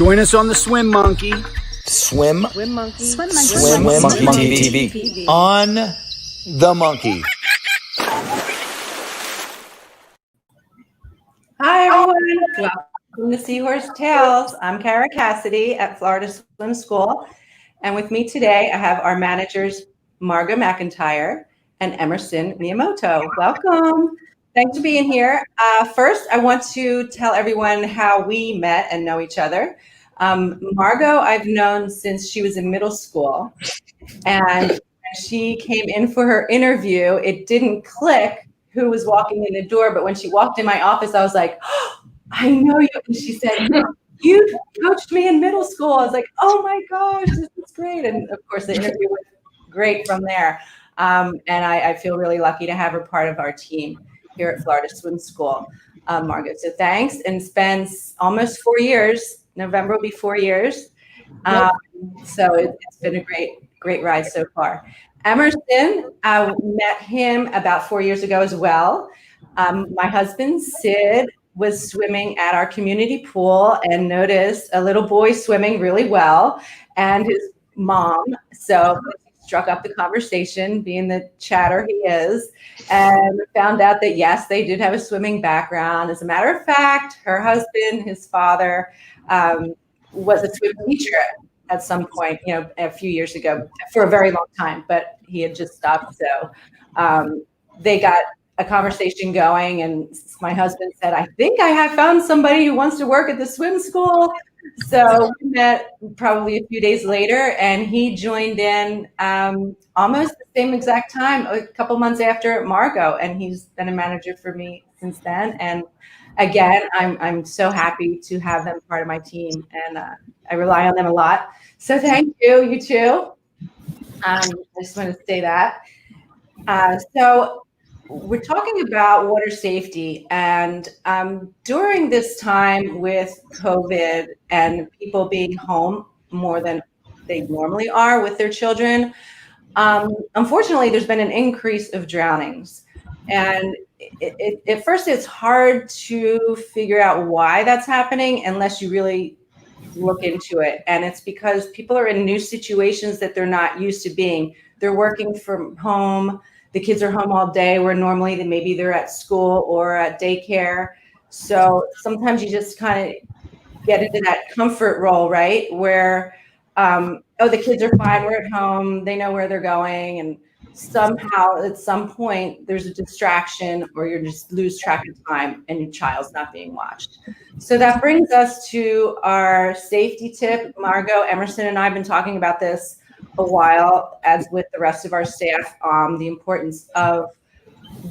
Join us on the Swim Monkey. Swim Monkey TV. On the Monkey. Hi, everyone. Welcome to Seahorse Tales. I'm Kara Cassidy at Florida Swim School. And with me today, I have our managers, Margaux McIntyre and Emerson Miyamoto. Welcome. Thanks for being here. First, I want to tell everyone how we met and know each other. Margaux, I've known since she was in middle school. And she came in for her interview. It didn't click who was walking in the door, but when she walked in my office, I was like, oh, I know you. And she said, you coached me in middle school. I was like, oh my gosh, this is great. And of course, the interview was great from there. And I feel really lucky to have her part of our team here at Florida Swim School, Margaux. So thanks, and spends almost 4 years. November will be 4 years. So it's been a great ride so far. Emerson, I met him about 4 years ago as well. My husband, Sid, was swimming at our community pool and noticed a little boy swimming really well and his mom. So he struck up the conversation, being the chatter he is, and found out that, yes, they did have a swimming background. As a matter of fact, her husband, his father, was a swim teacher at some point, a few years ago, for a very long time, but he had just stopped. So they got a conversation going, and my husband said, I think I have found somebody who wants to work at the swim school. So we met probably a few days later, and he joined in almost the same exact time, a couple months after Margaux, and he's been a manager for me since then. And again, I'm so happy to have them part of my team, and I rely on them a lot. So thank you, you too. I just want to say that. So we're talking about water safety, and during this time with COVID and people being home more than they normally are with their children, unfortunately, there's been an increase of drownings. And at first, it's hard to figure out why that's happening unless you really look into it. And it's because people are in new situations that they're not used to being. They're working from home. The kids are home all day, where normally maybe they're at school or at daycare. So sometimes you just kind of get into that comfort role, right? Where, the kids are fine, we're at home, they know where they're going. And somehow at some point there's a distraction, or you just lose track of time and your child's not being watched. So that brings us to our safety tip. Margaux, Emerson, and I have been talking about this a while, as with the rest of our staff, the importance of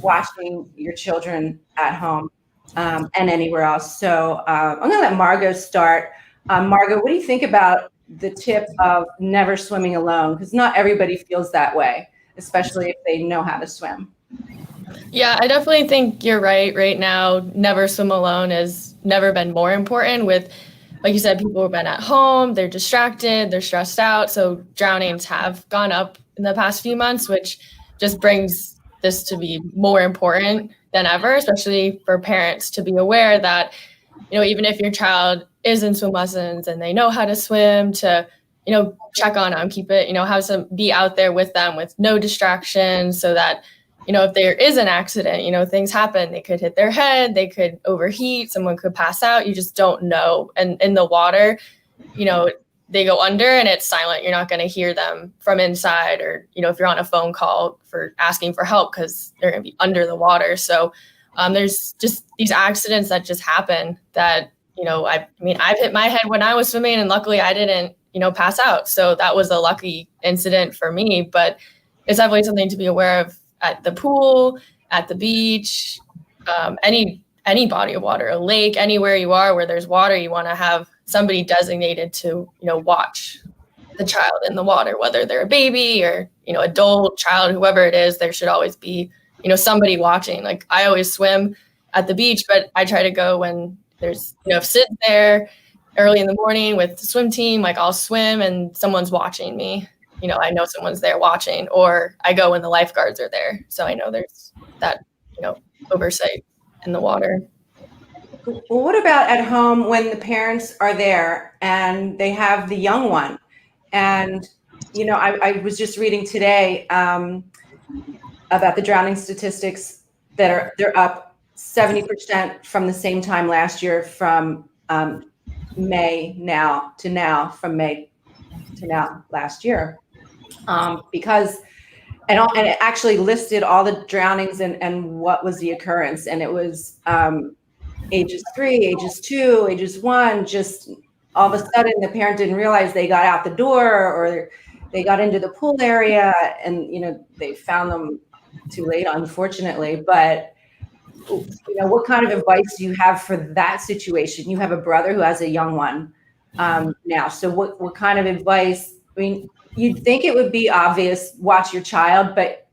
watching your children at home and anywhere else. So I'm going to let Margaux start. Margaux, what do you think about the tip of never swimming alone? Because not everybody feels that way, especially if they know how to swim. Yeah, I definitely think you're right. Right now, never swim alone has never been more important. With, like you said, people have been at home, they're distracted, they're stressed out. So drownings have gone up in the past few months, which just brings this to be more important than ever, especially for parents to be aware that, even if your child is in swim lessons and they know how to swim, to, check on them, keep it, have some, be out there with them with no distractions, so that, if there is an accident, things happen. They could hit their head, they could overheat, someone could pass out. You just don't know. And in the water, they go under and it's silent. You're not going to hear them from inside, or, if you're on a phone call for asking for help, because they're going to be under the water. So there's just these accidents that just happen that, I've hit my head when I was swimming, and luckily I didn't, pass out. So that was a lucky incident for me, but it's definitely something to be aware of at the pool, at the beach, any body of water, a lake, anywhere you are where there's water. You want to have somebody designated to, watch the child in the water, whether they're a baby or, adult, child, whoever it is. There should always be, somebody watching. Like, I always swim at the beach, but I try to go when there's, if Sid's there early in the morning with the swim team, like, I'll swim and someone's watching me. I know someone's there watching, or I go when the lifeguards are there. So I know there's that, oversight in the water. Well, what about at home when the parents are there and they have the young one? And, I was just reading today about the drowning statistics they're up 70% from the same time last year, from May from May to now last year, because and it actually listed all the drownings and what was the occurrence, and it was ages 3, ages 2, ages 1. Just all of a sudden, the parent didn't realize they got out the door or they got into the pool area, and they found them too late, unfortunately. But what kind of advice do you have for that situation? You have a brother who has a young one now. So what kind of advice? I mean, you'd think it would be obvious, watch your child, but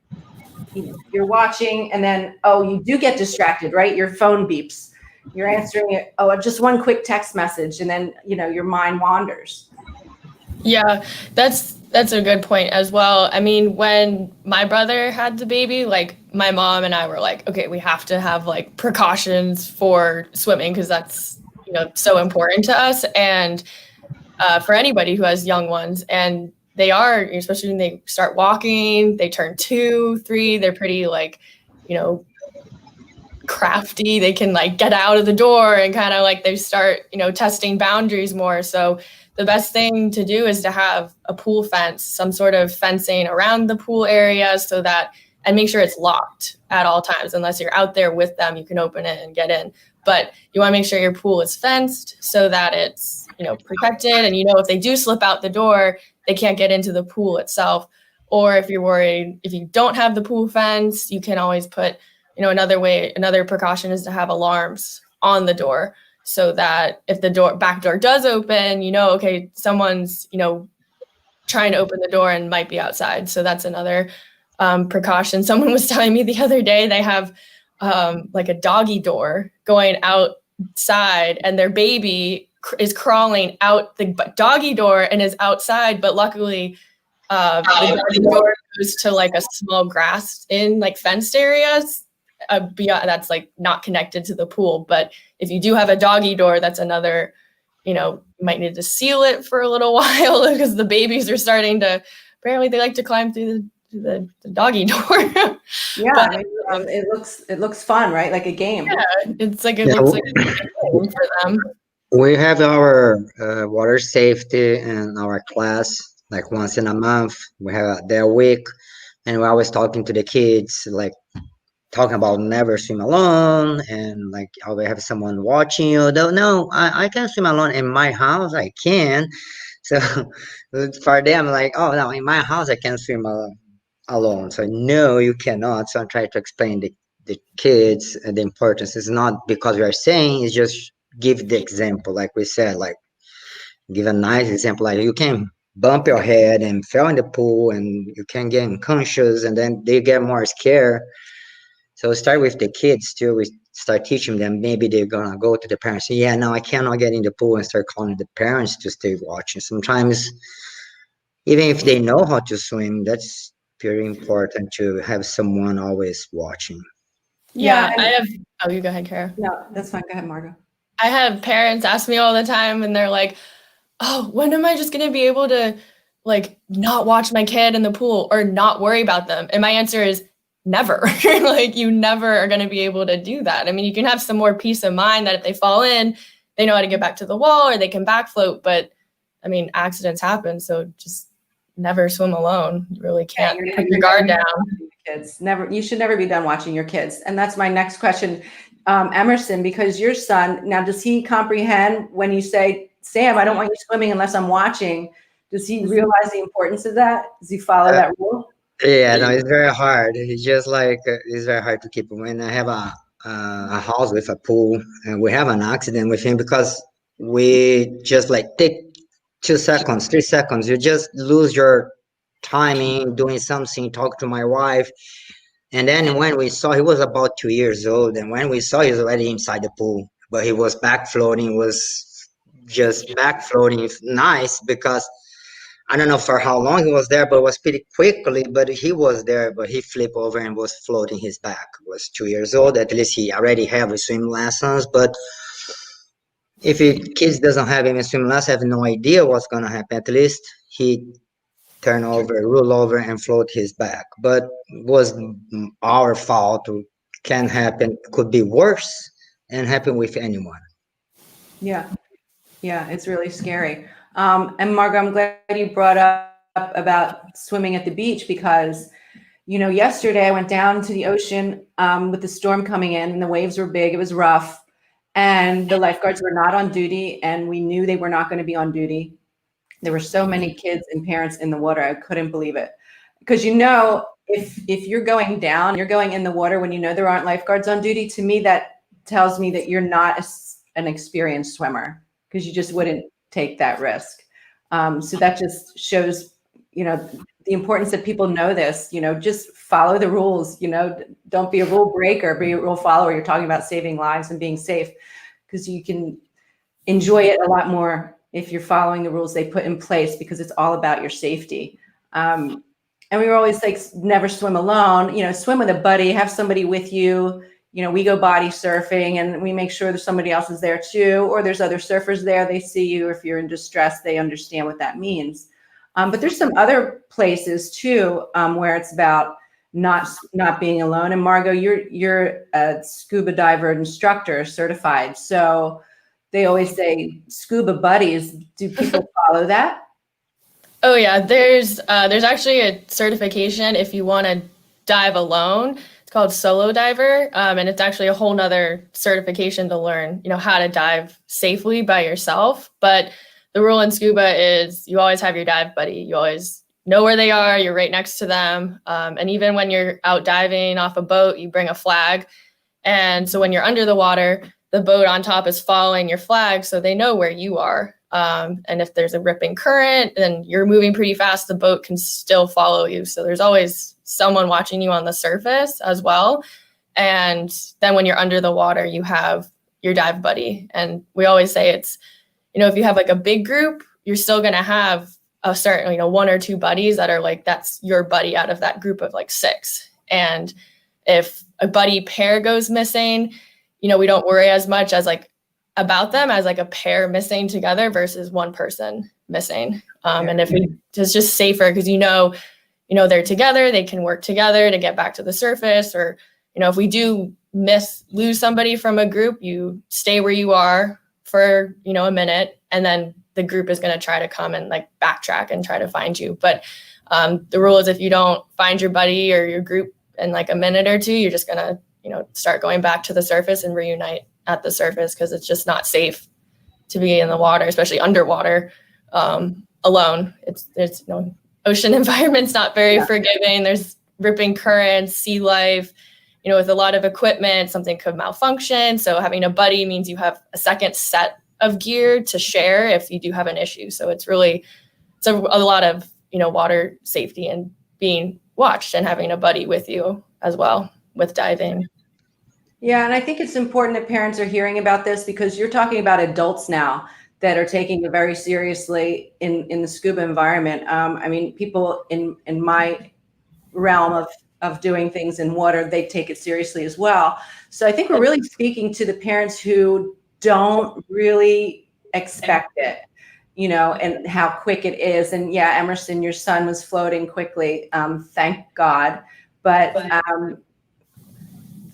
you're watching and then, you do get distracted, right? Your phone beeps. You're answering it. Just one quick text message. And then, your mind wanders. Yeah, that's a good point as well. I mean, when my brother had the baby, like my mom and I were like, okay, we have to have like precautions for swimming because that's, so important to us and for anybody who has young ones. And they are, especially when they start walking, they turn 2, 3, they're pretty like, crafty. They can like get out of the door and kind of like they start, testing boundaries more. So the best thing to do is to have a pool fence, some sort of fencing around the pool area so that, and make sure it's locked at all times. Unless you're out there with them, you can open it and get in. But you want to make sure your pool is fenced so that it's, protected. And, if they do slip out the door, they can't get into the pool itself. Or if you're worried, if you don't have the pool fence, you can always put, another precaution is to have alarms on the door so that if the back door does open, okay, someone's, trying to open the door and might be outside. So that's another precaution. Someone was telling me the other day they have like a doggy door going outside and their baby is crawling out the doggy door and is outside. But luckily the doggy door goes to like a small grass in like fenced areas. Beyond, that's like not connected to the pool. But if you do have a doggy door, that's another, you might need to seal it for a little while because the babies are starting to, apparently they like to climb through the doggy door. Yeah, but, it looks fun, right? Like a game. Yeah, it's like it looks like a game for them. We have our water safety in our class, like once in a month. We have their week, and we're always talking to the kids, like talking about never swim alone, and like always have someone watching you. Though no, I can swim alone in my house. I can. So for them, like, oh no, in my house I can swim alone. So no, you cannot. So I'm trying to explain the kids the importance. It's not because we are saying, it's just give the example, like we said, like give a nice example, like you can bump your head and fell in the pool and you can get unconscious and then they get more scared. So start with the kids too. We start teaching them. Maybe they're gonna go to the parents. Yeah, no, I cannot get in the pool, and start calling the parents to stay watching. Sometimes, even if they know how to swim, that's very important to have someone always watching. Yeah, I have. Oh, you go ahead, Kara. No, that's fine. Go ahead, Margaux. I have parents ask me all the time, and they're like, "Oh, when am I just gonna be able to, like, not watch my kid in the pool or not worry about them?" And my answer is never. Like, you never are gonna be able to do that. I mean, you can have some more peace of mind that if they fall in, they know how to get back to the wall or they can back float. But I mean, accidents happen, so just never swim alone. You really can't put your guard down. Kids, never. You should never be done watching your kids. And that's my next question, Emerson, because your son, now, does he comprehend when you say, Sam, I don't want you swimming unless I'm watching? Does he realize the importance of that? Does he follow that rule? Yeah, no, it's very hard. It's just like it's very hard to keep him. When I have a house with a pool and we have an accident with him because we just like take 2 seconds, 3 seconds, you just lose your timing doing something, talk to my wife. And then when we saw, he was about 2 years old, and when we saw, he was already inside the pool, but he was back floating, was just back floating. Nice, because I don't know for how long he was there, but it was pretty quickly, but he was there, but he flipped over and was floating his back. He was 2 years old. At least he already have swim lessons, but If a kid doesn't have any swim lessons, have no idea what's gonna happen. At least he turn over, roll over, and float his back. But was our fault? Can happen. Could be worse, and happen with anyone. Yeah. Yeah, it's really scary. And Margaux, I'm glad you brought up about swimming at the beach because, yesterday I went down to the ocean with the storm coming in and the waves were big. It was rough. And the lifeguards were not on duty, and we knew they were not going to be on duty. There were so many kids and parents in the water. I couldn't believe it. Because if you're going down, you're going in the water when you know there aren't lifeguards on duty, to me that tells me that you're not an experienced swimmer, because you just wouldn't take that risk. So that just shows, the importance that people know this, just follow the rules, don't be a rule breaker, be a rule follower. You're talking about saving lives and being safe, because you can enjoy it a lot more if you're following the rules they put in place, because it's all about your safety. And we were always like, never swim alone, swim with a buddy, have somebody with you. We go body surfing and we make sure that somebody else is there too, or there's other surfers there. They see you. If you're in distress, they understand what that means. But there's some other places too, where it's about not being alone. And Margaux, you're a scuba diver instructor, certified. So they always say scuba buddies. Do people follow that? Oh yeah, there's actually a certification if you want to dive alone. It's called solo diver, and it's actually a whole nother certification to learn, how to dive safely by yourself. But the rule in scuba is you always have your dive buddy. You always know where they are. You're right next to them. And even when you're out diving off a boat, you bring a flag. And so when you're under the water, the boat on top is following your flag, so they know where you are. And if there's a ripping current and you're moving pretty fast, the boat can still follow you. So there's always someone watching you on the surface as well. And then when you're under the water, you have your dive buddy. And we always say it's, if you have like a big group, you're still going to have a certain, one or two buddies that are like, that's your buddy out of that group of like 6. And if a buddy pair goes missing, we don't worry as much as like about them as like a pair missing together versus one person missing. And if it's just safer because they're together, they can work together to get back to the surface. Or, if we do lose somebody from a group, you stay where you are for, a minute, and then the group is going to try to come and like backtrack and try to find you. But the rule is if you don't find your buddy or your group in like a minute or two, you're just going to, start going back to the surface and reunite at the surface, because it's just not safe to be in the water, especially underwater, alone. There's ocean environment's not very forgiving. There's ripping currents, sea life, with a lot of equipment, something could malfunction. So having a buddy means you have a second set of gear to share if you do have an issue. So it's a lot of, water safety and being watched and having a buddy with you as well with diving. Yeah, and I think it's important that parents are hearing about this, because you're talking about adults now that are taking it very seriously in the scuba environment. People in my realm of doing things in water, they take it seriously as well. So I think we're really speaking to the parents who don't really expect it, and how quick it is. And yeah, Emerson, your son was floating quickly, thank God. But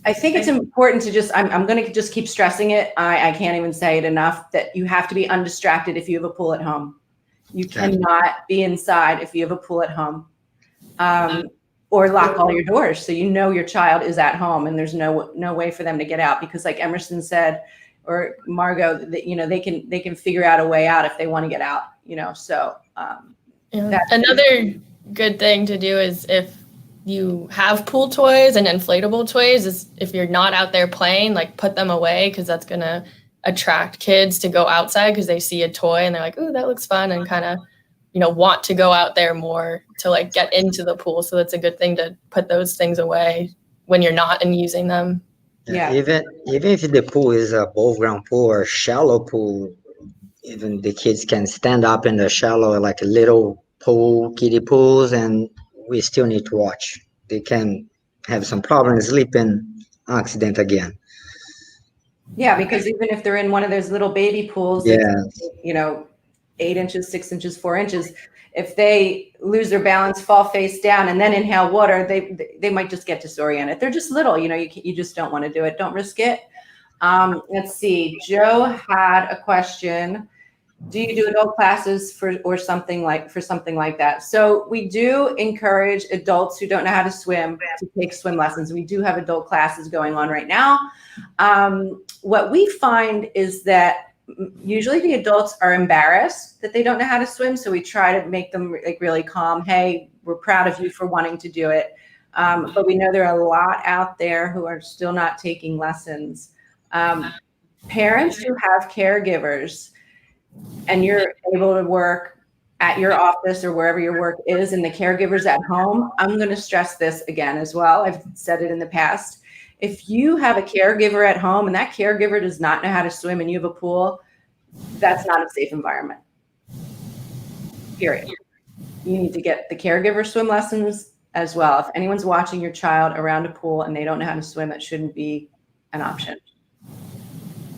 I think it's important to I'm going to just keep stressing it. I can't even say it enough, that you have to be undistracted if you have a pool at home. You cannot be inside if you have a pool at home, or lock all your doors. So your child is at home and there's no way for them to get out, because like Emerson said, or Margaux, that, they can figure out a way out if they want to get out, so. Another good thing to do is if you have pool toys and inflatable toys, is if you're not out there playing, like put them away, because that's going to attract kids to go outside because they see a toy and they're like, "Ooh, that looks fun," and kind of, want to go out there more to like get into the pool. So that's a good thing to put those things away when you're not in using them. Yeah. Even if the pool is a above ground pool or shallow pool, even the kids can stand up in the shallow, like a little pool, kiddie pools, and we still need to watch. They can have some problems sleeping, accident again. Yeah, because even if they're in one of those little baby pools that's, Yeah, 8 inches, 6 inches, 4 inches, if they lose their balance, fall face down, and then inhale water, they might just get disoriented. They're just little, you just don't want to do it. Don't risk it. Let's see. Joe had a question. Do you do adult classes for something like that? So we do encourage adults who don't know how to swim to take swim lessons. We do have adult classes going on right now. What we find is that usually the adults are embarrassed that they don't know how to swim, so we try to make them like really calm. Hey, we're proud of you for wanting to do it, but we know there are a lot out there who are still not taking lessons. Parents who have caregivers and you're able to work at your office or wherever your work is and the caregiver's at home, I'm going to stress this again as well. I've said it in the past. If you have a caregiver at home and that caregiver does not know how to swim and you have a pool, that's not a safe environment. Period. You need to get the caregiver swim lessons as well. If anyone's watching your child around a pool and they don't know how to swim, it shouldn't be an option.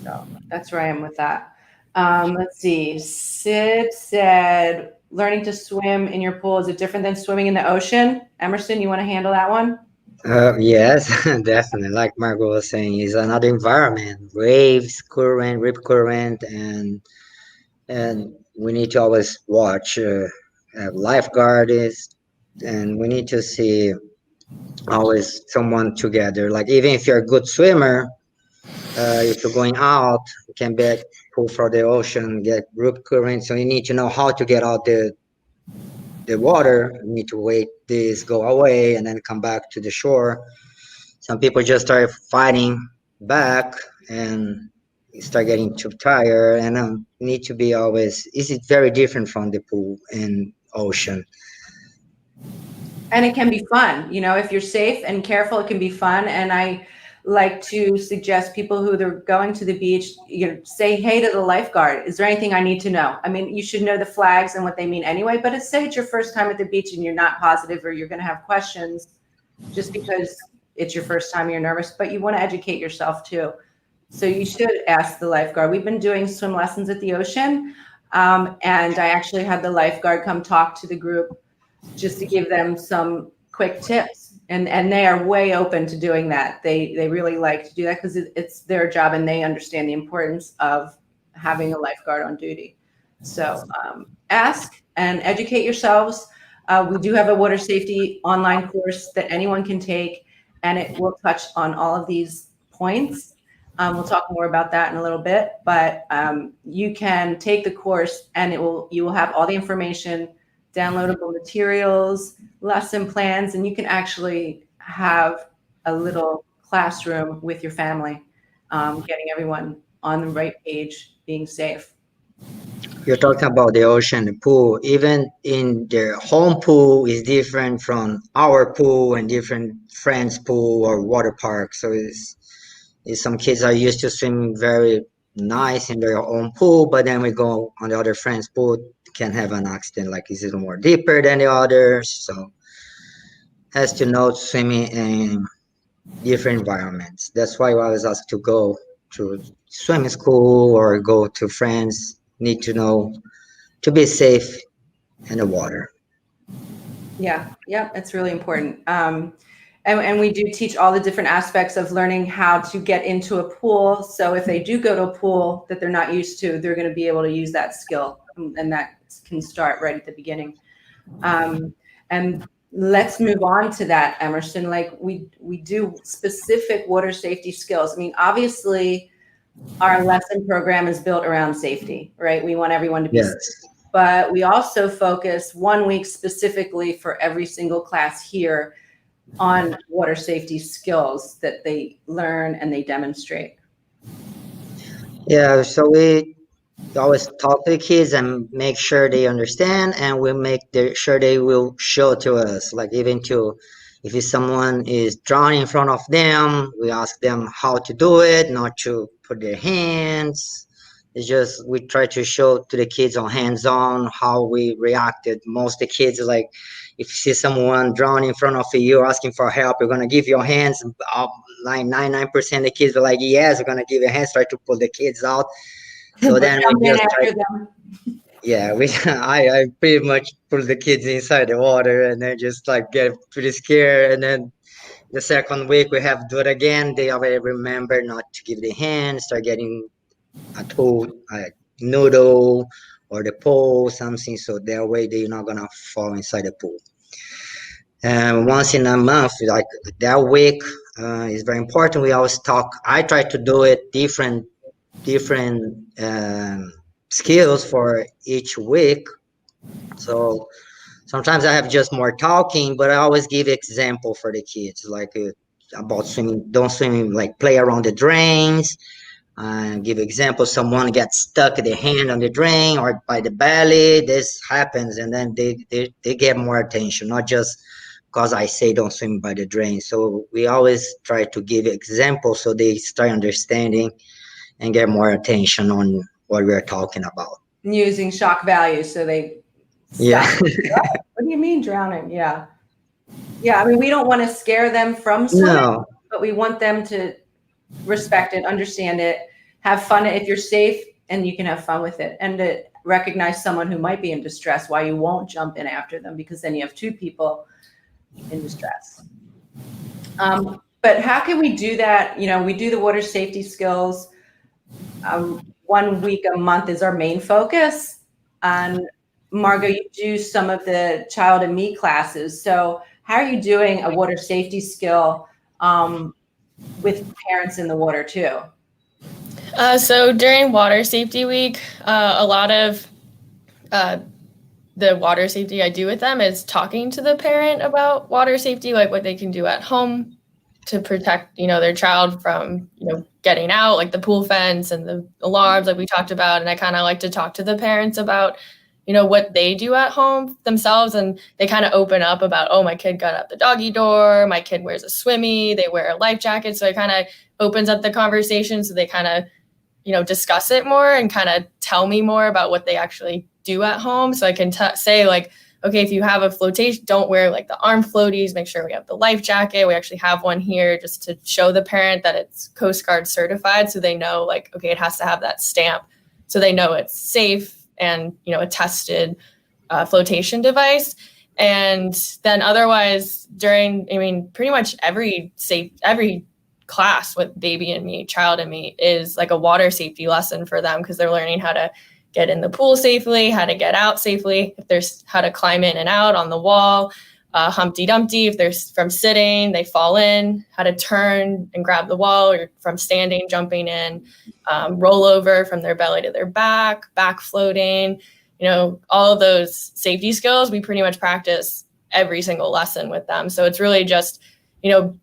So that's where I am with that. Let's see. Sid said, learning to swim in your pool, is it different than swimming in the ocean? Emerson, you want to handle that one? yes, definitely. Like Margaux was saying, it's another environment, waves, current, rip current, and we need to always watch lifeguard is, and we need to see always someone together. Like even if you're a good swimmer, if you're going out, you can be pull for the ocean, get rip current. So you need to know how to get out the water. You need to wait this go away and then come back to the shore. Some people just start fighting back and start getting too tired, and need to be always. Is it very different from the pool and ocean? And it can be fun, if you're safe and careful, it can be fun. And I like to suggest people who they're going to the beach, say hey to the lifeguard. Is there anything I need to know? I mean, you should know the flags and what they mean anyway, but say it's your first time at the beach and you're not positive or you're going to have questions just because it's your first time, you're nervous, but you want to educate yourself too. So you should ask the lifeguard. We've been doing swim lessons at the ocean. And I actually had the lifeguard come talk to the group just to give them some quick tips. And they are way open to doing that. They really like to do that because it's their job and they understand the importance of having a lifeguard on duty. So ask and educate yourselves. We do have a water safety online course that anyone can take, and it will touch on all of these points. We'll talk more about that in a little bit, but you can take the course and you will have all the information, downloadable materials, lesson plans, and you can actually have a little classroom with your family, getting everyone on the right page, being safe. You're talking about the ocean, the pool. Even in their home pool is different from our pool and different friends' pool or water park. So it's some kids are used to swimming very nice in their own pool, but then we go on the other friend's pool, can have an accident. Like is it more deeper than the others? So has to know swimming in different environments. That's why I was asked to go to swimming school or go to friends. Need to know to be safe in the water. Yeah, it's really important. And we do teach all the different aspects of learning how to get into a pool. So if they do go to a pool that they're not used to, they're going to be able to use that skill, and that can start right at the beginning. And let's move on to that, Emerson. Like we do specific water safety skills. I mean, obviously, our lesson program is built around safety, right? We want everyone to be safe. But we also focus 1 week specifically for every single class here on water safety skills that they learn and they demonstrate. Yeah, so we always talk to the kids and make sure they understand, and we make sure they will show to us. Like even to if someone is drowning in front of them, we ask them how to do it, not to put their hands. It's just we try to show to the kids on hands-on how we reacted. Most of the kids like if you see someone drowning in front of you asking for help, you're gonna give your hands. Like 99% of the kids are like, yes, we're gonna give you hands. Try to pull the kids out. So then Jump we in just try. after them. Yeah, we I pretty much pull the kids inside the water and then just like get pretty scared. And then the second week we have to do it again. They already remember not to give the hand, start getting a tool, a noodle or the pole, something, so that way they're not gonna fall inside the pool. And once in a month, like that week, is very important. We always talk. I try to do it different skills for each week. So sometimes I have just more talking, but I always give example for the kids, like about swimming. Don't swim, like play around the drains. Give example, someone gets stuck their hand on the drain or by the belly. This happens, and then they get more attention, not just because I say don't swim by the drain. So we always try to give examples so they start understanding and get more attention on what we're talking about. Using shock value so they Yeah. stop. What do you mean drowning? Yeah. Yeah, I mean, we don't want to scare them from swimming, No. but we want them to respect it, understand it, have fun if you're safe, and you can have fun with it, and to recognize someone who might be in distress, why you won't jump in after them, because then you have two people in distress. But how can we do that? You know, we do the water safety skills. 1 week a month is our main focus. And Margaux, you do some of the child and me classes. So how are you doing a water safety skill with parents in the water too? So during Water Safety Week, a lot of the water safety I do with them is talking to the parent about water safety, like what they can do at home to protect, their child from, getting out, like the pool fence and the alarms like we talked about. And I kind of like to talk to the parents about, what they do at home themselves. And they kind of open up about, oh, my kid got out the doggy door, my kid wears a swimmy, they wear a life jacket. So it kind of opens up the conversation. So they kind of, discuss it more and kind of tell me more about what they actually do at home. So I can say like, okay, if you have a flotation, don't wear like the arm floaties, make sure we have the life jacket. We actually have one here just to show the parent that it's Coast Guard certified. So they know like, okay, it has to have that stamp. So they know it's safe and, a tested flotation device. And then otherwise pretty much every class with baby and me, child and me is like a water safety lesson for them because they're learning how to get in the pool safely, how to get out safely, if there's how to climb in and out on the wall, Humpty Dumpty, if they're from sitting, they fall in, how to turn and grab the wall, or from standing, jumping in, roll over from their belly to their back floating, all of those safety skills, we pretty much practice every single lesson with them. So it's really just,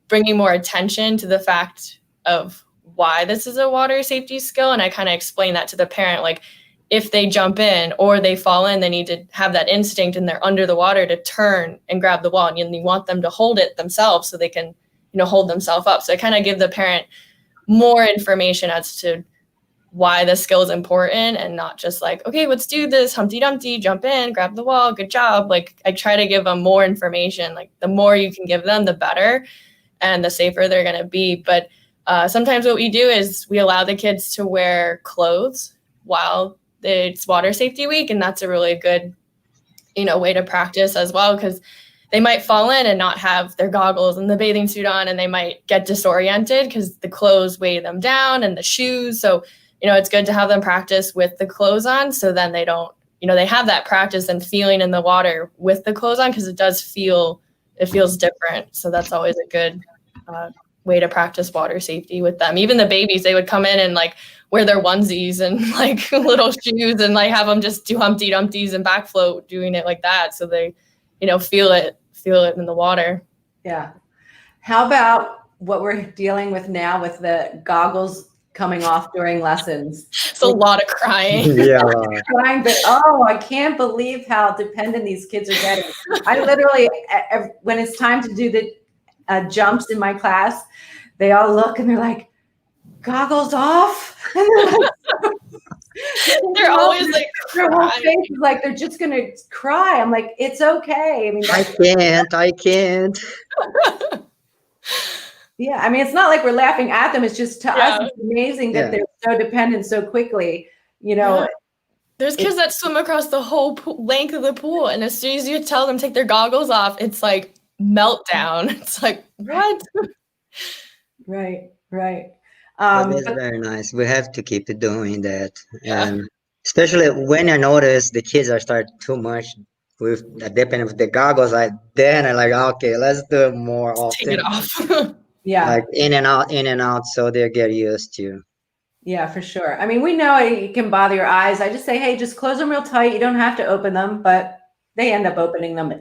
bringing more attention to the fact of why this is a water safety skill. And I kind of explain that to the parent, like, if they jump in or they fall in, they need to have that instinct and they're under the water to turn and grab the wall. And you want them to hold it themselves so they can, hold themselves up. So I kind of give the parent more information as to why the skill is important and not just like, okay, let's do this, Humpty Dumpty, jump in, grab the wall, good job. Like I try to give them more information. Like the more you can give them, the better and the safer they're going to be. But sometimes what we do is we allow the kids to wear clothes while it's Water Safety Week, and that's a really good, way to practice as well, because they might fall in and not have their goggles and the bathing suit on, and they might get disoriented because the clothes weigh them down and the shoes. So, it's good to have them practice with the clothes on, so then they don't, they have that practice and feeling in the water with the clothes on, because it feels different. So that's always a good way to practice water safety with them. Even the babies, they would come in and like wear their onesies and like little shoes and like have them just do Humpty Dumpties and back float doing it like that. So they, feel it in the water. Yeah. How about what we're dealing with now with the goggles coming off during lessons? It's a lot of crying. Yeah. Crying, but I can't believe how dependent these kids are getting. I literally, when it's time to do the jumps in my class, they all look and they're like, goggles off. And they're always like Their whole cry. face is like they're just gonna cry. I'm like, it's okay. I mean, I can't. yeah. I mean, it's not like we're laughing at them. It's just to us, Yeah. it's amazing that Yeah. they're so dependent so quickly. You know, Yeah. There's kids that swim across the whole length of the pool, and as soon as you tell them to take their goggles off, it's like meltdown. It's like, what? right. But that's But very nice. We have to keep doing that. Yeah. And especially when I notice the kids are start too much with depending with the goggles, then I like, okay, let's do it more Take it often. off. yeah, Like in and out, so they get used to. yeah, for sure. I mean, we know it can bother your eyes. I just say, hey, just close them real tight. You don't have to open them, but they end up opening them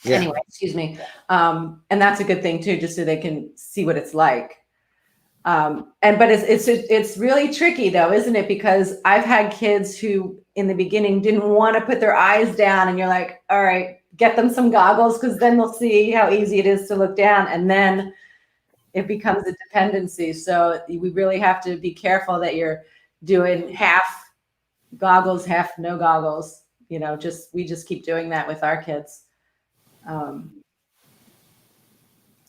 Yeah. anyway. Excuse me. And that's a good thing too, just so they can see what it's like. But it's really tricky though, isn't it? Because I've had kids who in the beginning didn't want to put their eyes down, and you're like, all right, get them some goggles, because then they'll see how easy it is to look down, and then it becomes a dependency. So we really have to be careful that you're doing half goggles, half no goggles. You know, we just keep doing that with our kids.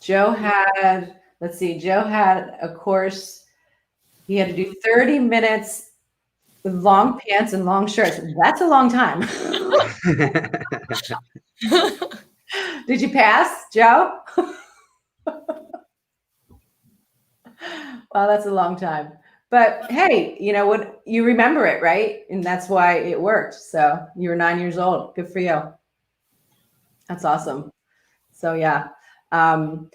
Joe had a course. He had to do 30 minutes with long pants and long shirts. That's a long time. Did you pass, Joe? Well, that's a long time. But hey, you know what? You remember it, right? And that's why it worked. So you were 9 years old. Good for you. That's awesome. So yeah. And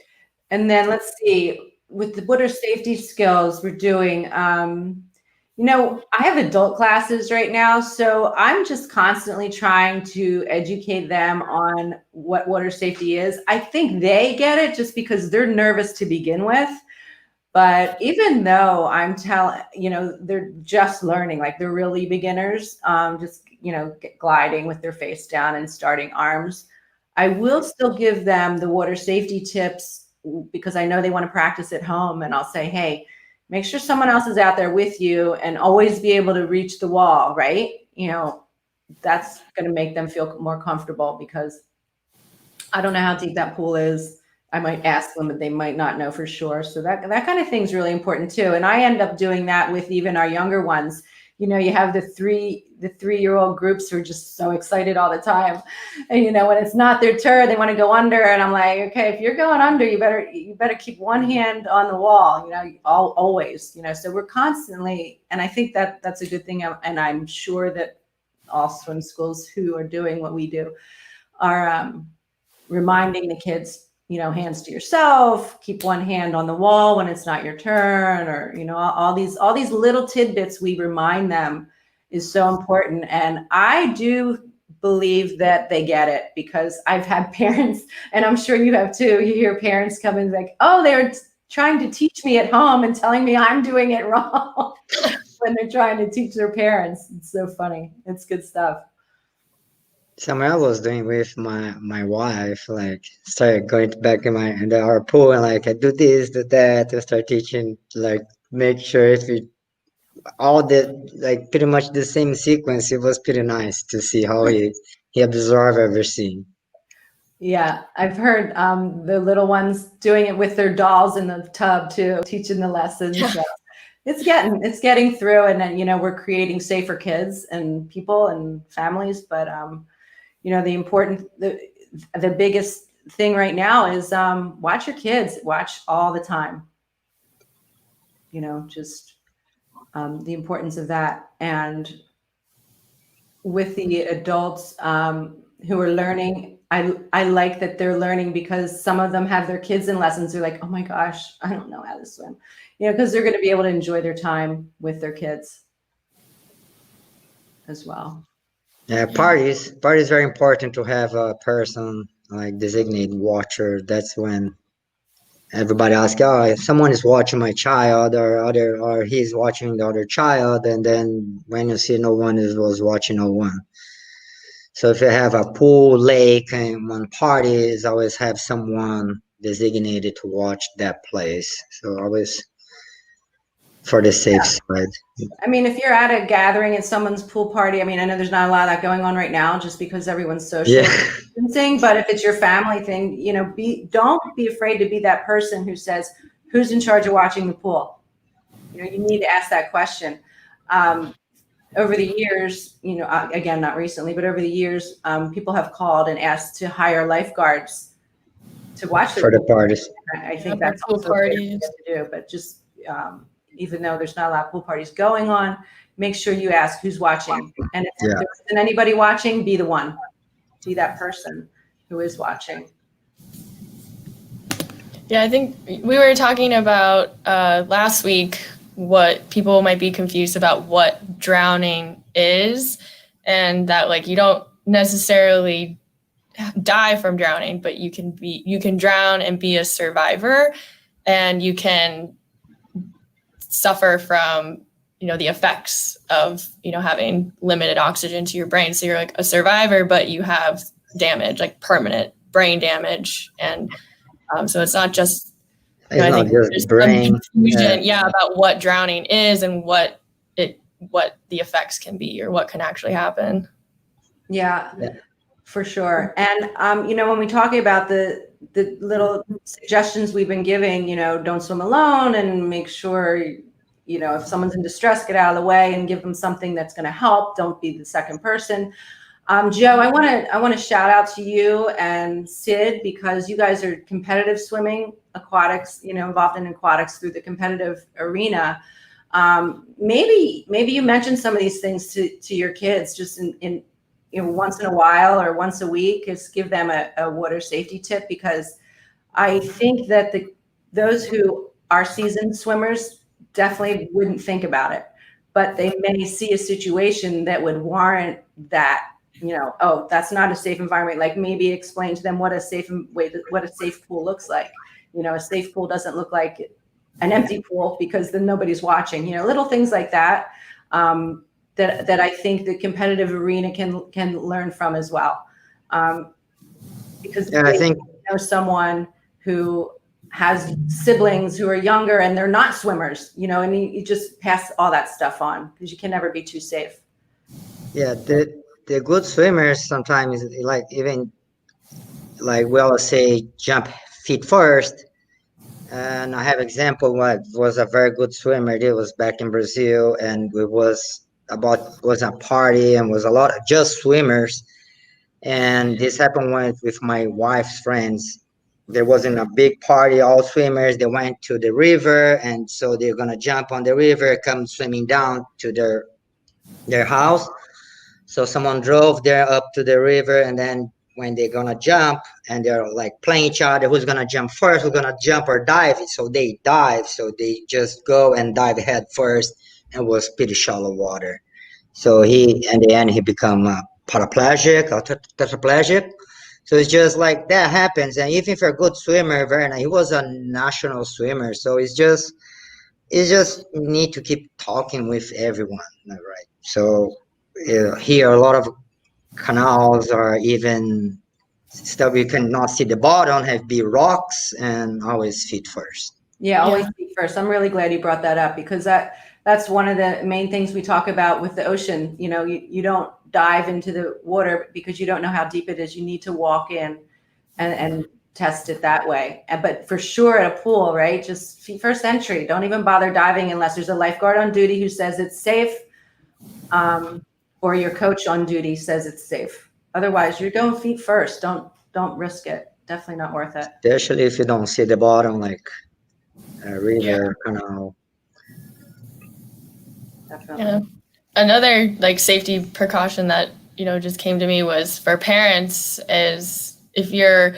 then let's see, with the water safety skills we're doing, you know, I have adult classes right now, so I'm just constantly trying to educate them on what water safety is. I think they get it just because they're nervous to begin with. But even though I'm telling, you know, they're just learning, like they're really beginners, just, you know, gliding with their face down and starting arms, I will still give them the water safety tips because I know they want to practice at home. And I'll say, hey, make sure someone else is out there with you and always be able to reach the wall, right? You know, that's going to make them feel more comfortable, because I don't know how deep that pool is. I might ask them, but they might not know for sure. So that kind of thing is really important too. And I end up doing that with even our younger ones. You know, you have the 3-year-old groups who are just so excited all the time. And, you know, when it's not their turn, they want to go under. And I'm like, okay, if you're going under, you better keep one hand on the wall, you know, always, you know. So we're constantly, and I think that's a good thing. And I'm sure that all swim schools who are doing what we do are reminding the kids, you know, hands to yourself, keep one hand on the wall when it's not your turn, or, you know, all these little tidbits we remind them is so important. And I do believe that they get it, because I've had parents, and I'm sure you have too, you hear parents come in like, oh, they're trying to teach me at home and telling me I'm doing it wrong when they're trying to teach their parents. It's so funny. It's good stuff. Something I was doing with my wife, like started going back in our pool and like I do this, do that, to start teaching, like make sure if we all the like pretty much the same sequence. It was pretty nice to see how he absorbed everything. Yeah, I've heard the little ones doing it with their dolls in the tub too, teaching the lessons. So it's getting through, and then, you know, we're creating safer kids and people and families. But you know, the biggest thing right now is watch your kids, watch all the time. You know, just the importance of that. And with the adults who are learning, I like that they're learning, because some of them have their kids in lessons. They're like, oh my gosh, I don't know how to swim, you know, because they're going to be able to enjoy their time with their kids as well. Yeah, parties very important to have a person like designated watcher. That's when everybody asks, oh, if someone is watching my child or he's watching the other child, and then when you see no one was watching no one. So if you have a pool, lake, and one parties, always have someone designated to watch that place. So always for the safe side. I mean, if you're at a gathering at someone's pool party, I mean, I know there's not a lot of that going on right now just because everyone's social Yeah. distancing, but if it's your family thing, don't be afraid to be that person who says, who's in charge of watching the pool? You need to ask that question. Over the years, again, not recently, but over the years, people have called and asked to hire lifeguards to watch For the parties. I think for that's pool also parties. to do, but just even though there's not a lot of pool parties going on, make sure you ask who's watching. And if there isn't anybody watching, be the one. Be that person who is watching. Yeah, I think we were talking about last week what people might be confused about what drowning is, and that like you don't necessarily die from drowning, but you can drown and be a survivor, and you can suffer from the effects of having limited oxygen to your brain. So you're like a survivor, but you have damage, like permanent brain damage, and so it's not just it's not just brain confusion, about what drowning is and what the effects can be or what can actually happen. Yeah. For sure. And, when we talk about the little suggestions we've been giving, don't swim alone and make sure, if someone's in distress, get out of the way and give them something that's going to help. Don't be the second person. Joe, I want to shout out to you and Sid, because you guys are competitive swimming, aquatics, involved in aquatics through the competitive arena. Maybe you mentioned some of these things to your kids just in once in a while or once a week, is give them a water safety tip, because I think that those who are seasoned swimmers definitely wouldn't think about it, but they may see a situation that would warrant that, oh, that's not a safe environment. Like maybe explain to them what a safe pool looks like. A safe pool doesn't look like an empty pool because then nobody's watching, little things like that. That I think the competitive arena can learn from as well, because I think someone who has siblings who are younger and they're not swimmers, and you just pass all that stuff on, because you can never be too safe. Yeah, the good swimmers sometimes, like even like we always say, jump feet first. And I have example what was a very good swimmer. It was back in Brazil, and it was a party and was a lot of just swimmers. And this happened with my wife's friends. There wasn't a big party, all swimmers. They went to the river, and so they're gonna jump on the river, come swimming down to their house. So someone drove there up to the river, and then when they're gonna jump, and they're like playing each other, who's gonna jump first, who's gonna jump or dive. So they dive, so they just go and dive head first, and was pretty shallow water. So he, in the end, he become paraplegic or tetraplegic. So it's just like that happens. And even if you're a good swimmer, he was a national swimmer. So it's just need to keep talking with everyone, right? So here a lot of canals or even stuff you cannot see the bottom have be rocks, and always feet first. Yeah, always feet first. I'm really glad you brought that up, because that's one of the main things we talk about with the ocean. You don't dive into the water because you don't know how deep it is. You need to walk in and test it that way. But for sure at a pool, right? Just feet first entry. Don't even bother diving unless there's a lifeguard on duty who says it's safe, or your coach on duty says it's safe. Otherwise, you're going feet first. Don't risk it. Definitely not worth it. Especially if you don't see the bottom, like a river, canal. Definitely. Yeah. Another like safety precaution that just came to me was for parents is if you're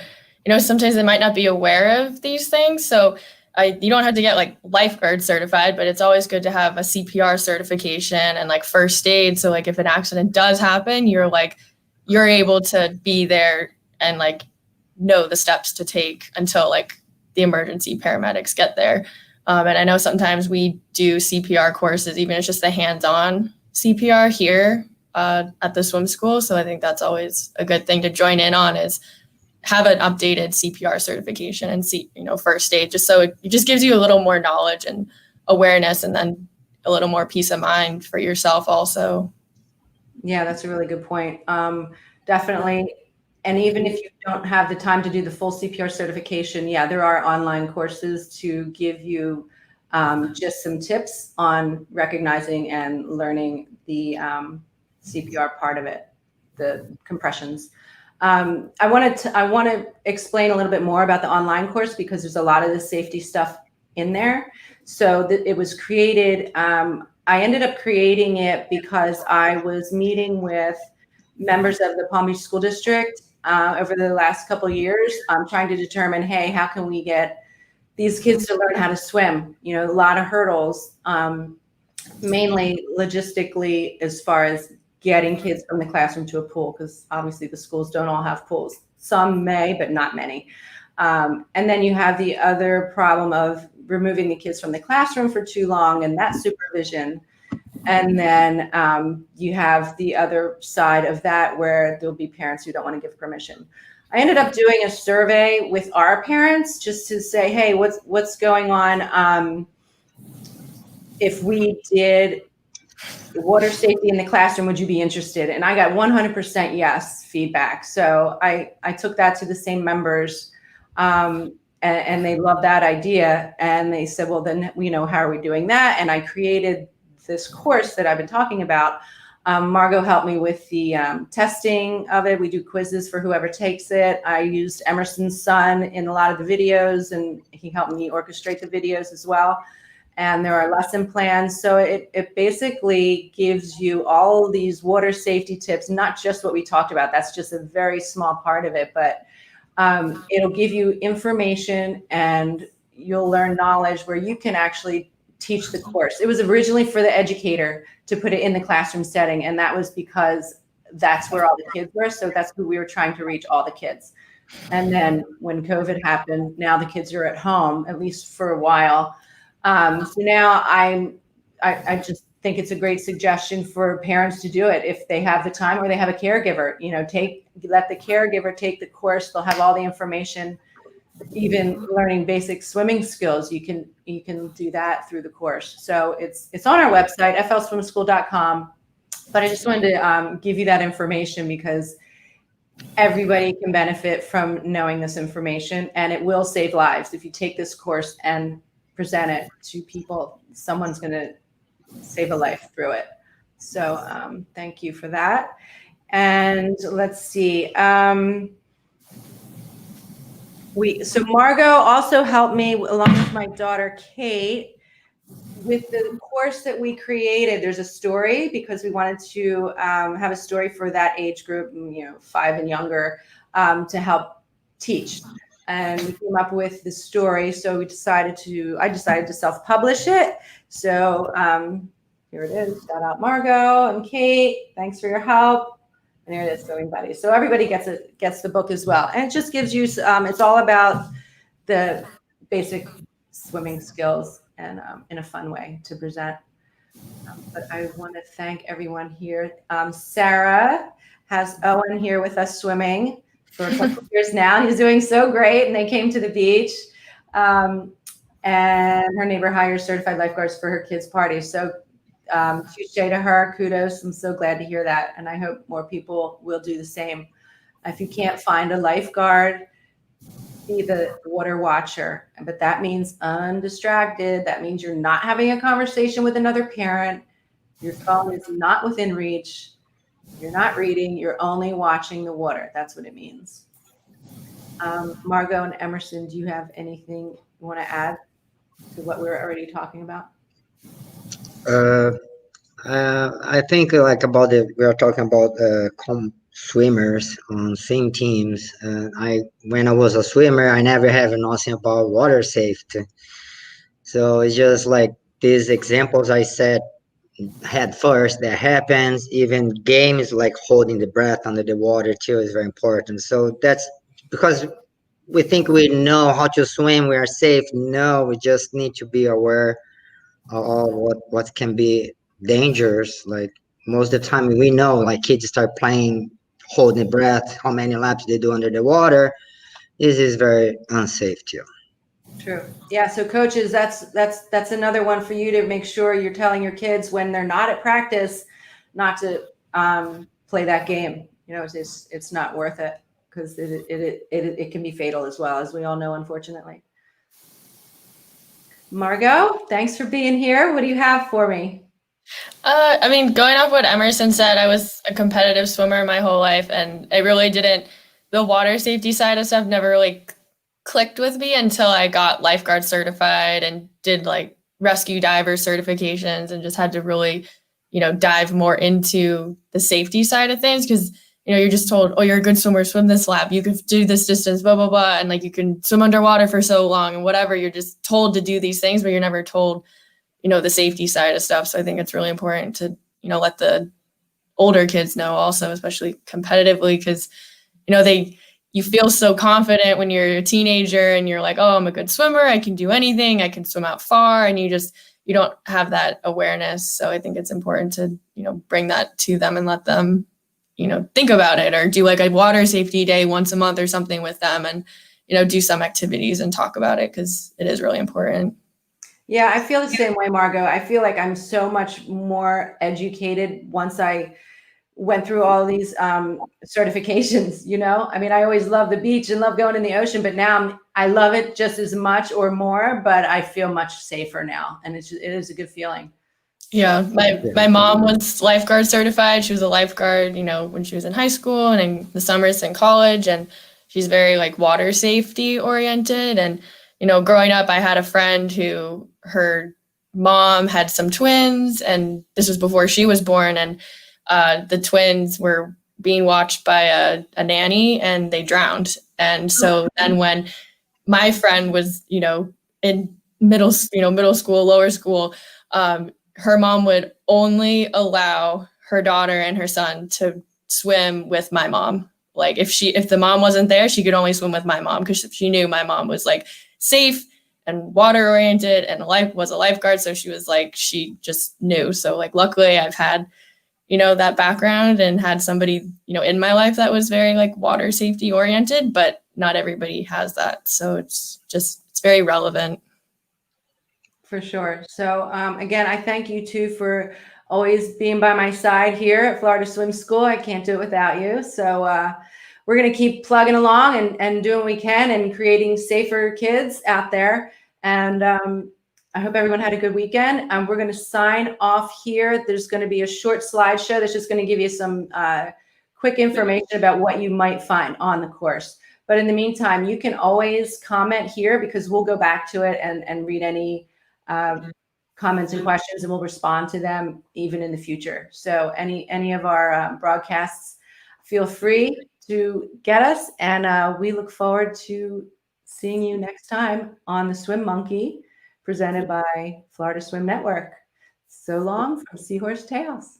sometimes they might not be aware of these things, so you don't have to get like lifeguard certified, but it's always good to have a CPR certification and like first aid. So like if an accident does happen, you're able to be there and like know the steps to take until like the emergency paramedics get there. And I know sometimes we do CPR courses, even if it's just the hands-on CPR here at the swim school. So I think that's always a good thing to join in on, is have an updated CPR certification and see, first aid, just so it just gives you a little more knowledge and awareness and then a little more peace of mind for yourself also. Yeah, that's a really good point. Definitely. And even if you don't have the time to do the full CPR certification, yeah, there are online courses to give you just some tips on recognizing and learning the CPR part of it, the compressions. I want to explain a little bit more about the online course because there's a lot of the safety stuff in there. So it was created. I ended up creating it because I was meeting with members of the Palm Beach School District over the last couple of years, trying to determine, hey, how can we get these kids to learn how to swim? You know, a lot of hurdles, mainly logistically, as far as getting kids from the classroom to a pool, because obviously the schools don't all have pools. Some may, but not many. And then you have the other problem of removing the kids from the classroom for too long and that supervision. And then you have the other side of that where there'll be parents who don't want to give permission. I ended up doing a survey with our parents just to say, hey, what's going on if we did water safety in the classroom, would you be interested? And I got 100% yes feedback. So I took that to the same members and they loved that idea. And they said, well, then, how are we doing that? And I created this course that I've been talking about. Margaux helped me with the testing of it. We do quizzes for whoever takes it. I used Emerson's son in a lot of the videos, and he helped me orchestrate the videos as well. And there are lesson plans. So it basically gives you all these water safety tips, not just what we talked about. That's just a very small part of it, but it'll give you information and you'll learn knowledge where you can actually teach the course. It was originally for the educator to put it in the classroom setting. And that was because that's where all the kids were. So that's who we were trying to reach, all the kids. And then when COVID happened, now the kids are at home, at least for a while. So now I just think it's a great suggestion for parents to do it if they have the time or they have a caregiver. Let the caregiver take the course. They'll have all the information. Even learning basic swimming skills, you can do that through the course. So it's on our website, flswimschool.com. But I just wanted to give you that information because everybody can benefit from knowing this information, and it will save lives. If you take this course and present it to people, someone's going to save a life through it. So thank you for that. And let's see. So Margaux also helped me along with my daughter, Kate, with the course that we created. There's a story because we wanted to have a story for that age group, 5 and younger, to help teach. And we came up with the story. So I decided to self-publish it. So here it is. Shout out Margaux and Kate. Thanks for your help. And there it is, Swimming Buddies. So everybody gets the book as well. And it just gives you, it's all about the basic swimming skills and in a fun way to present. But I want to thank everyone here. Sarah has Owen here with us swimming for a couple of years now. He's doing so great. And they came to the beach. And her neighbor hires certified lifeguards for her kids' party. So touche to her, kudos. I'm so glad to hear that. And I hope more people will do the same. If you can't find a lifeguard, be the water watcher. But that means undistracted. That means you're not having a conversation with another parent. Your phone is not within reach. You're not reading. You're only watching the water. That's what it means. Margaux and Emerson, do you have anything you want to add to what we were already talking about? I think about we are talking about swimmers on swim teams. When I was a swimmer, I never have nothing about water safety. So it's just like these examples I said had first that happens. Even games like holding the breath under the water too is very important. So that's because we think we know how to swim, we are safe. No, we just need to be aware of what can be dangerous. Like most of the time we know, like kids start playing holding breath, how many laps they do under the water. This is very unsafe too. True. Yeah. So coaches, that's another one for you to make sure you're telling your kids when they're not at practice, not to play that game. You know, it's not worth it because it can be fatal as well, as we all know, unfortunately. Margaux, thanks for being here. What do you have for me? I mean, going off what Emerson said, I was a competitive swimmer my whole life, and I really didn't. The water safety side of stuff never really clicked with me until I got lifeguard certified and did like rescue diver certifications and just had to really, dive more into the safety side of things because, you're just told, oh, you're a good swimmer, swim this lap, you can do this distance, blah, blah, blah. And like you can swim underwater for so long and whatever. You're just told to do these things, but you're never told the safety side of stuff. So I think it's really important to, let the older kids know also, especially competitively, because, you feel so confident when you're a teenager and you're like, oh, I'm a good swimmer. I can do anything. I can swim out far. And you don't have that awareness. So I think it's important to, bring that to them and let them, think about it or do like a water safety day once a month or something with them and, do some activities and talk about it because it is really important. Yeah, I feel the same way, Margaux. I feel like I'm so much more educated once I went through all these certifications. I mean, I always loved the beach and love going in the ocean, but now I love it just as much or more, but I feel much safer now. And it is a good feeling. Yeah, my mom was lifeguard certified. She was a lifeguard, when she was in high school and in the summers in college. And she's very like water safety oriented. And, growing up, I had a friend who her mom had some twins, and this was before she was born. And the twins were being watched by a nanny and they drowned. And so then when my friend was, in middle school, lower school, her mom would only allow her daughter and her son to swim with my mom. Like if the mom wasn't there, she could only swim with my mom because she knew my mom was like safe and water oriented and was a lifeguard. So she was like, she just knew. So like, luckily I've had, that background and had somebody, in my life that was very like water safety oriented, but not everybody has that. So it's very relevant. For sure. So again, I thank you too for always being by my side here at Florida Swim School. I can't do it without you. So we're going to keep plugging along and doing what we can and creating safer kids out there. And I hope everyone had a good weekend. We're going to sign off here. There's going to be a short slideshow that's just going to give you some quick information about what you might find on the course. But in the meantime, you can always comment here because we'll go back to it and read any comments and questions, and we'll respond to them even in the future. So any of our broadcasts, feel free to get us, and we look forward to seeing you next time on the Swim Monkey, presented by Florida Swim Network. So long from Seahorse Tales.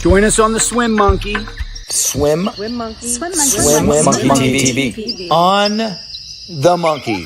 Join us on the Swim Monkey. Swim Monkey TV. On the Monkey.